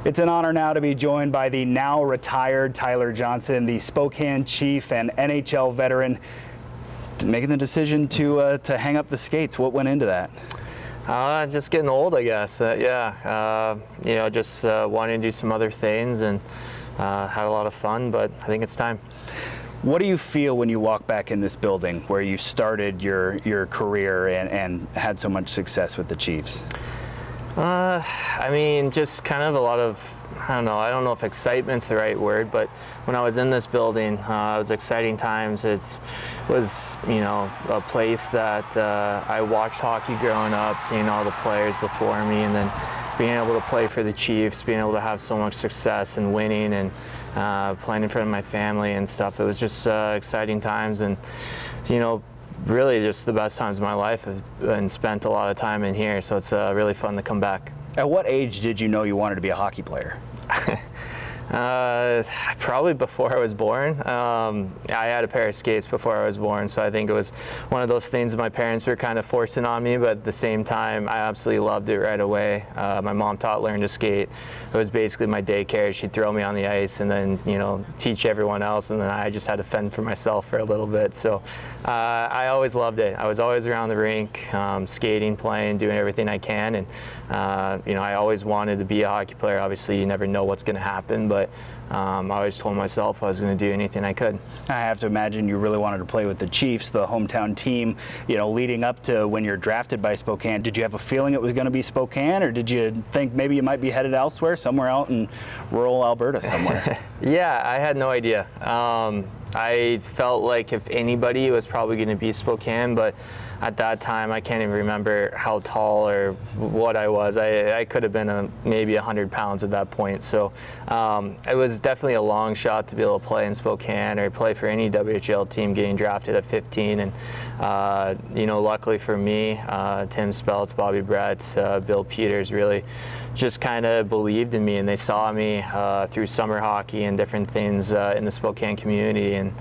It's an honor now to be joined by the now retired Tyler Johnson, the Spokane Chief and NHL veteran, making the decision to hang up the skates. What went into that? Just getting old, I guess. Just wanting to do some other things and had a lot of fun, but I think it's time. What do you feel when you walk back in this building where you started your career and had so much success with the Chiefs? I mean, just kind of a lot of, I don't know if excitement's the right word, but when I was in this building, it was exciting times. It was, a place that I watched hockey growing up, seeing all the players before me, and then being able to play for the Chiefs, being able to have so much success and winning and playing in front of my family and stuff. It was just exciting times, and, really just the best times of my life and spent a lot of time in here, so it's really fun to come back. At what age did you know you wanted to be a hockey player? Probably before I was born. I had a pair of skates before I was born, so I think it was one of those things that my parents were kind of forcing on me, but at the same time, I absolutely loved it right away. My mom learned to skate. It was basically my daycare. She'd throw me on the ice and then, teach everyone else, and then I just had to fend for myself for a little bit. So I always loved it. I was always around the rink, skating, playing, doing everything I can, and I always wanted to be a hockey player. Obviously, you never know what's going to happen, but I always told myself I was going to do anything I could. I have to imagine you really wanted to play with the Chiefs, the hometown team, leading up to when you're drafted by Spokane. Did you have a feeling it was going to be Spokane, or did you think maybe you might be headed elsewhere, somewhere out in rural Alberta somewhere? Yeah, I had no idea. I felt like if anybody, it was probably going to be Spokane, but at that time, I can't even remember how tall or what I was. I could have been maybe 100 pounds at that point. So it was definitely a long shot to be able to play in Spokane or play for any WHL team getting drafted at 15. And, luckily for me, Tim Speltz, Bobby Brett, Bill Peters really just kind of believed in me, and they saw me through summer hockey and different things in the Spokane community, and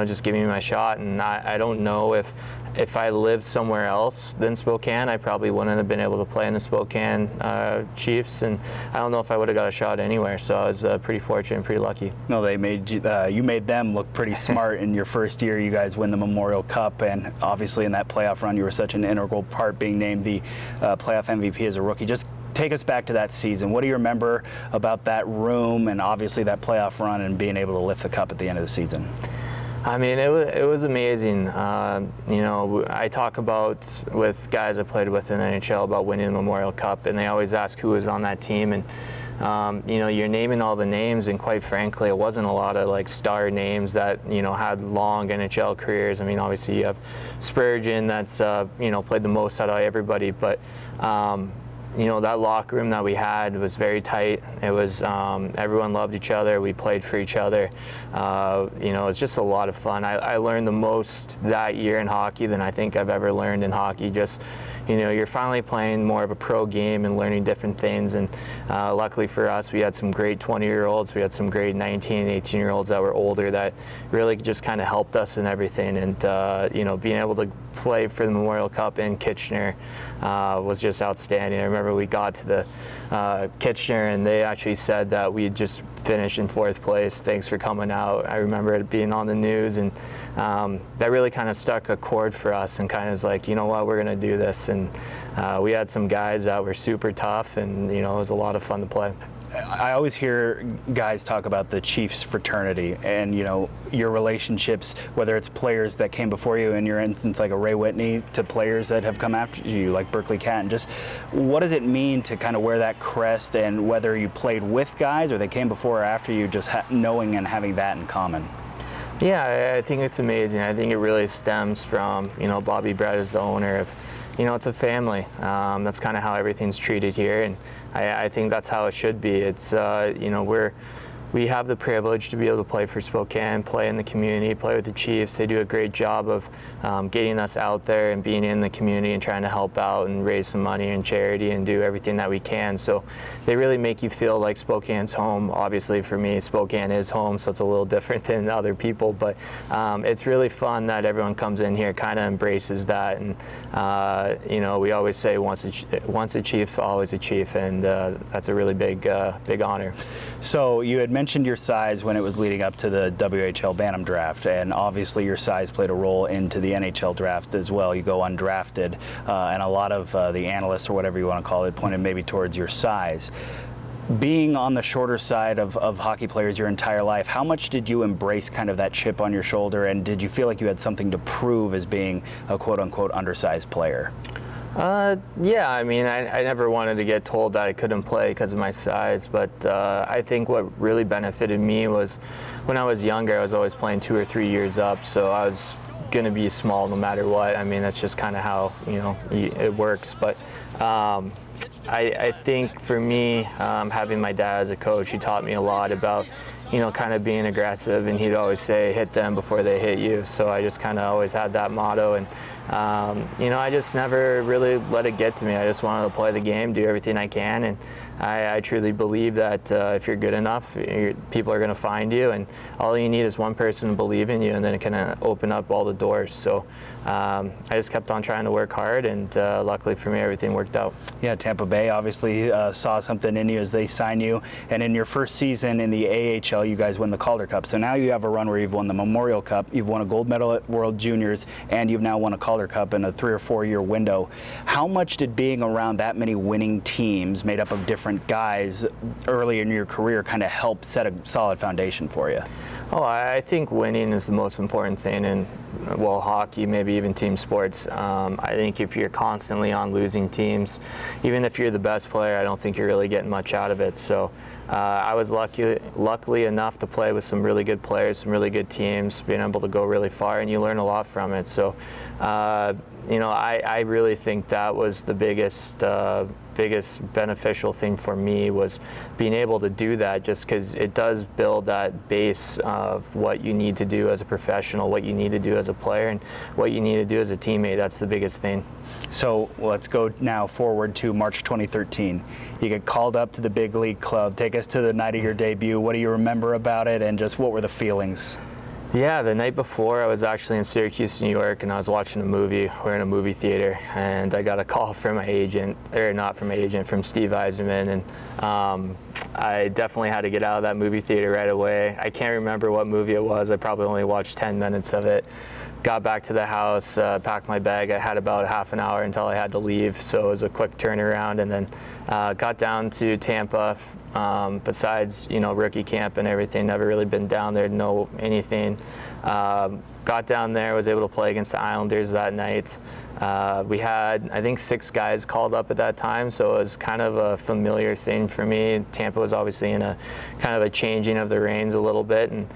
just giving me my shot. And I don't know if I lived somewhere else than Spokane, I probably wouldn't have been able to play in the Spokane Chiefs, and I don't know if I would have got a shot anywhere. So I was pretty fortunate and pretty lucky. No, they made you made them look pretty smart in your first year. You guys win the Memorial Cup, and obviously in that playoff run, you were such an integral part, being named the playoff MVP as a rookie. Just take us back to that season. What do you remember about that room and obviously that playoff run and being able to lift the cup at the end of the season? I mean, it was amazing. I talk about with guys I played with in the NHL about winning the Memorial Cup, and they always ask who was on that team. And you're naming all the names, and quite frankly, it wasn't a lot of star names that had long NHL careers. I mean, obviously you have Spurgeon that's played the most out of everybody, but that locker room that we had was very tight. It was everyone loved each other. We played for each other. It was just a lot of fun. I learned the most that year in hockey than I think I've ever learned in hockey. Just you're finally playing more of a pro game and learning different things. And luckily for us, we had some great 20-year-olds. We had some great 19 and 18-year-olds that were older that really just kind of helped us in everything. And being able to play for the Memorial Cup in Kitchener was just outstanding. I remember we got to the Kitchener, and they actually said that we just finished in 4th place. Thanks for coming out. I remember it being on the news, and that really kind of stuck a chord for us, and kind of was like, you know what, we're going to do this. And we had some guys that were super tough, and it was a lot of fun to play. I always hear guys talk about the Chiefs fraternity and, your relationships, whether it's players that came before you, in your instance, like a Ray Whitney, to players that have come after you, like Berkeley Catton. Just what does it mean to kind of wear that crest, and whether you played with guys or they came before or after you, just knowing and having that in common? Yeah, I think it's amazing. I think it really stems from, Bobby Brett is the owner of, it's a family. That's kind of how everything's treated here, and I think that's how it should be. It's, we're we have the privilege to be able to play for Spokane, play in the community, play with the Chiefs. They do a great job of getting us out there and being in the community and trying to help out and raise some money and charity and do everything that we can. So they really make you feel like Spokane's home. Obviously for me, Spokane is home, so it's a little different than other people, but it's really fun that everyone comes in here, kind of embraces that. And you know, we always say once a Chief, always a Chief, and that's a really big honor. So you had mentioned your size when it was leading up to the WHL Bantam draft, and obviously your size played a role into the NHL draft as well. You go undrafted, and a lot of the analysts, or whatever you want to call it, pointed maybe towards your size. Being on the shorter side of hockey players your entire life, how much did you embrace kind of that chip on your shoulder, and did you feel like you had something to prove as being a quote-unquote undersized player? Yeah, I mean, I never wanted to get told that I couldn't play because of my size, but I think what really benefited me was when I was younger, I was always playing 2 or 3 years up, so I was going to be small no matter what. I mean, that's just kind of how, you know, it works. But I think for me, having my dad as a coach, he taught me a lot about, you know, kind of being aggressive, and he'd always say, hit them before they hit you. So I just kind of always had that motto, and you know, I just never really let it get to me. I just wanted to play the game, do everything I can, and I truly believe that if you're good enough, people are going to find you, and all you need is one person to believe in you, and then it can open up all the doors. So I just kept on trying to work hard, and luckily for me, everything worked out. Yeah, Tampa Bay obviously saw something in you as they signed you, and in your first season in the AHL, you guys win the Calder Cup. So now you have a run where you've won the Memorial Cup, you've won a gold medal at World Juniors, and you've now won a Calder Cup in a 3 or 4 year window. How much did being around that many winning teams made up of different guys early in your career kind of help set a solid foundation for you? Oh, I think winning is the most important thing in, well, hockey, maybe even team sports. I think if you're constantly on losing teams, even if you're the best player, I don't think you're really getting much out of it. So I was luckily enough to play with some really good players, some really good teams, being able to go really far, and you learn a lot from it. So, you know, I really think that was the biggest beneficial thing for me, was being able to do that, just because it does build that base of what you need to do as a professional, what you need to do as a player, and what you need to do as a teammate. That's the biggest thing. So let's go now forward to March 2013. You get called up to the big league club. Take us to the night of your debut. What do you remember about it, and just what were the feelings? Yeah, the night before, I was actually in Syracuse, New York, and I was watching a movie. We're in a movie theater, and I got a call from my agent, or not from my agent, from Steve Yzerman, and I definitely had to get out of that movie theater right away. I can't remember what movie it was. I probably only watched 10 minutes of it. Got back to the house, packed my bag. I had about half an hour until I had to leave, so it was a quick turnaround, and then got down to Tampa. Besides, you know, rookie camp and everything, never really been down there to know anything. Got down there, was able to play against the Islanders that night. We had, I think, 6 guys called up at that time, so it was kind of a familiar thing for me. Tampa was obviously in a kind of a changing of the reins a little bit, and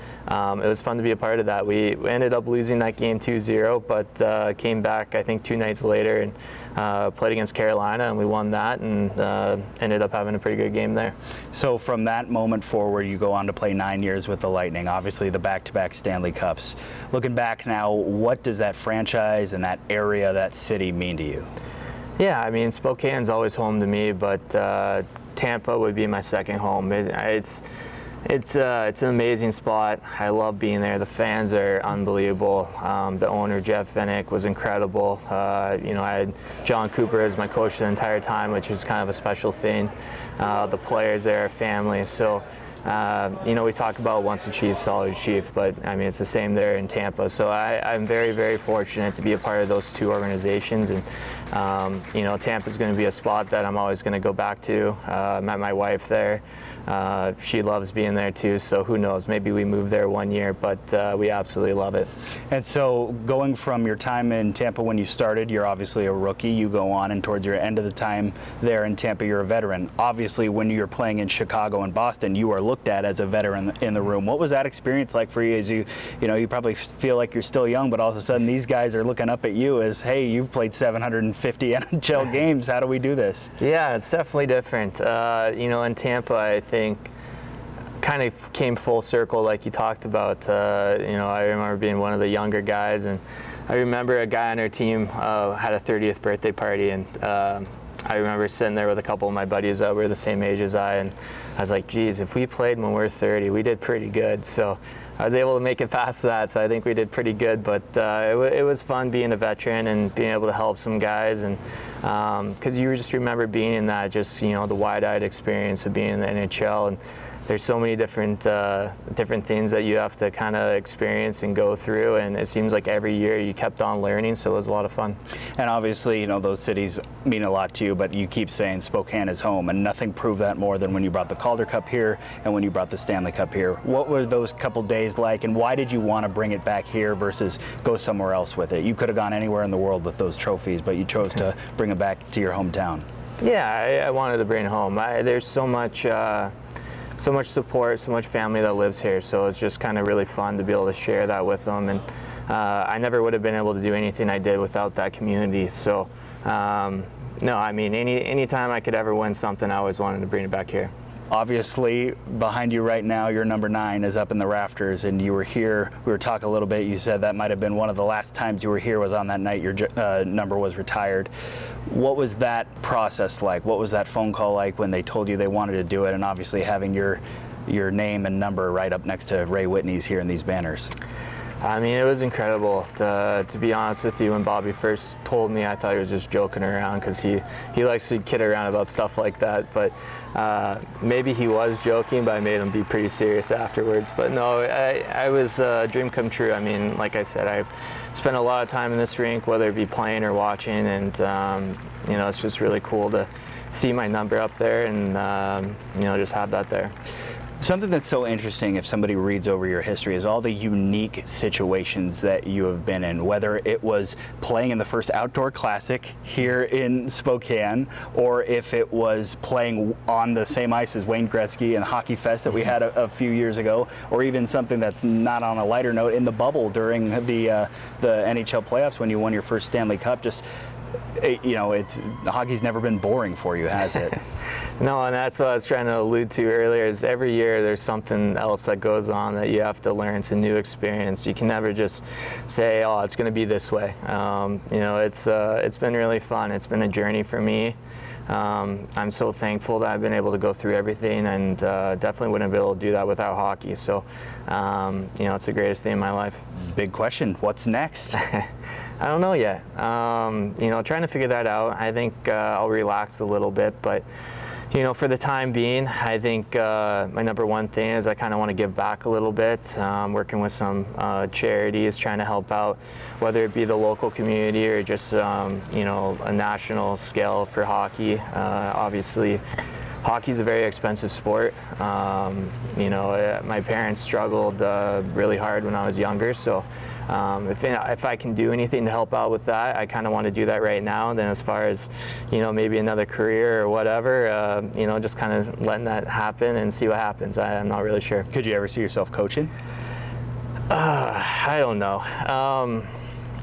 it was fun to be a part of that. We ended up losing that game 2-0, but came back, I think, 2 nights later, and played against Carolina, and we won that, and ended up having a pretty good game there. So from that moment forward, you go on to play 9 years with the Lightning, obviously the back-to-back Stanley Cups. Looking back now, what does that franchise and that area, that city mean to you? Yeah, I mean, Spokane's always home to me, but Tampa would be my second home. It's an amazing spot. I love being there. The fans are unbelievable. The owner, Jeff Vinnick, was incredible. You know, I had John Cooper as my coach the entire time, which is kind of a special thing. The players there are family. So, you know, we talk about once a Chief, always a Chief, but I mean, it's the same there in Tampa. So I'm very, very fortunate to be a part of those 2 organizations. And, you know, Tampa's going to be a spot that I'm always going to go back to. Met my wife there. She loves being there too, so who knows, maybe we move there one year, but we absolutely love it. And so going from your time in Tampa when you started, you're obviously a rookie. You go on, and towards your end of the time there in Tampa, you're a veteran. Obviously, when you're playing in Chicago and Boston, you are looked at as a veteran in the room. What was that experience like for you? As you know, you probably feel like you're still young, but all of a sudden these guys are looking up at you as, hey, you've played 750 NHL games. How do we do this? Yeah, it's definitely different. You know, in Tampa, I think kind of came full circle like you talked about. I remember being one of the younger guys, and I remember a guy on our team had a 30th birthday party, and I remember sitting there with a couple of my buddies that were the same age as I, and I was like, geez, if we played when we're 30, we did pretty good. So I was able to make it past that, so I think we did pretty good. But it was fun being a veteran and being able to help some guys, and because you just remember being in that, just the wide-eyed experience of being in the NHL, and there's so many different things that you have to kind of experience and go through, and it seems like every year you kept on learning, so it was a lot of fun. And obviously, those cities mean a lot to you, but you keep saying Spokane is home, and nothing proved that more than when you brought the Calder Cup here and when you brought the Stanley Cup here. What were those couple days like, and why did you want to bring it back here versus go somewhere else with it? You could have gone anywhere in the world with those trophies, but you chose to bring it back to your hometown. Yeah, I wanted to bring it home. There's so much support, so much family that lives here, so it's just kind of really fun to be able to share that with them, and I never would have been able to do anything I did without that community. So no, I mean, anytime I could ever win something, I always wanted to bring it back here. Obviously, behind you right now, your number 9 is up in the rafters, and you were here. We were talking a little bit. You said that might have been one of the last times you were here was on that night your number was retired. What was that process like? What was that phone call like when they told you they wanted to do it, and obviously having your name and number right up next to Ray Whitney's here in these banners? I mean, it was incredible. To be honest with you, when Bobby first told me, I thought he was just joking around, because he likes to kid around about stuff like that. But maybe he was joking, but I made him be pretty serious afterwards. But no, I was a dream come true. I mean, like I said, I've spent a lot of time in this rink, whether it be playing or watching, and it's just really cool to see my number up there and just have that there. Something that's so interesting if somebody reads over your history is all the unique situations that you have been in, whether it was playing in the first outdoor classic here in Spokane, or if it was playing on the same ice as Wayne Gretzky and Hockey Fest that we had a few years ago, or even something that's not on a lighter note in the bubble during the NHL playoffs when you won your first Stanley Cup. Just hockey's never been boring for you, has it? No, and that's what I was trying to allude to earlier, is every year there's something else that goes on that you have to learn. It's a new experience. You can never just say, oh, it's going to be this way. It's been really fun. It's been a journey for me. I'm so thankful that I've been able to go through everything, and definitely wouldn't be able to do that without hockey. So, it's the greatest thing in my life. Big question. What's next? I don't know yet. Trying to figure that out. I think I'll relax a little bit, but for the time being, I think my number one thing is I kind of want to give back a little bit. Working with some charities, trying to help out, whether it be the local community or just a national scale for hockey. Obviously, hockey is a very expensive sport. My parents struggled really hard when I was younger, so if I can do anything to help out with that, I kind of want to do that right now. And then as far as, maybe another career or whatever, just kind of letting that happen and see what happens. I'm not really sure. Could you ever see yourself coaching? I don't know.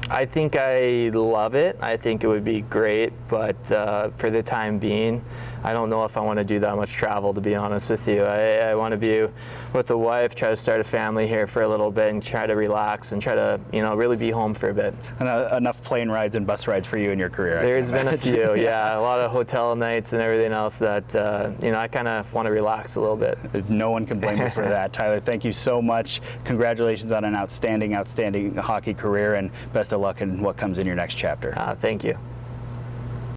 I think I love it. I think it would be great, but for the time being, I don't know if I want to do that much travel, to be honest with you. I want to be with a wife, try to start a family here for a little bit, and try to relax and try to, really be home for a bit. And enough plane rides and bus rides for you in your career. There's been a few, yeah, a lot of hotel nights and everything else that, I kind of want to relax a little bit. No one can blame you for that. Tyler, thank you so much. Congratulations on an outstanding hockey career, and best of luck in what comes in your next chapter. Thank you.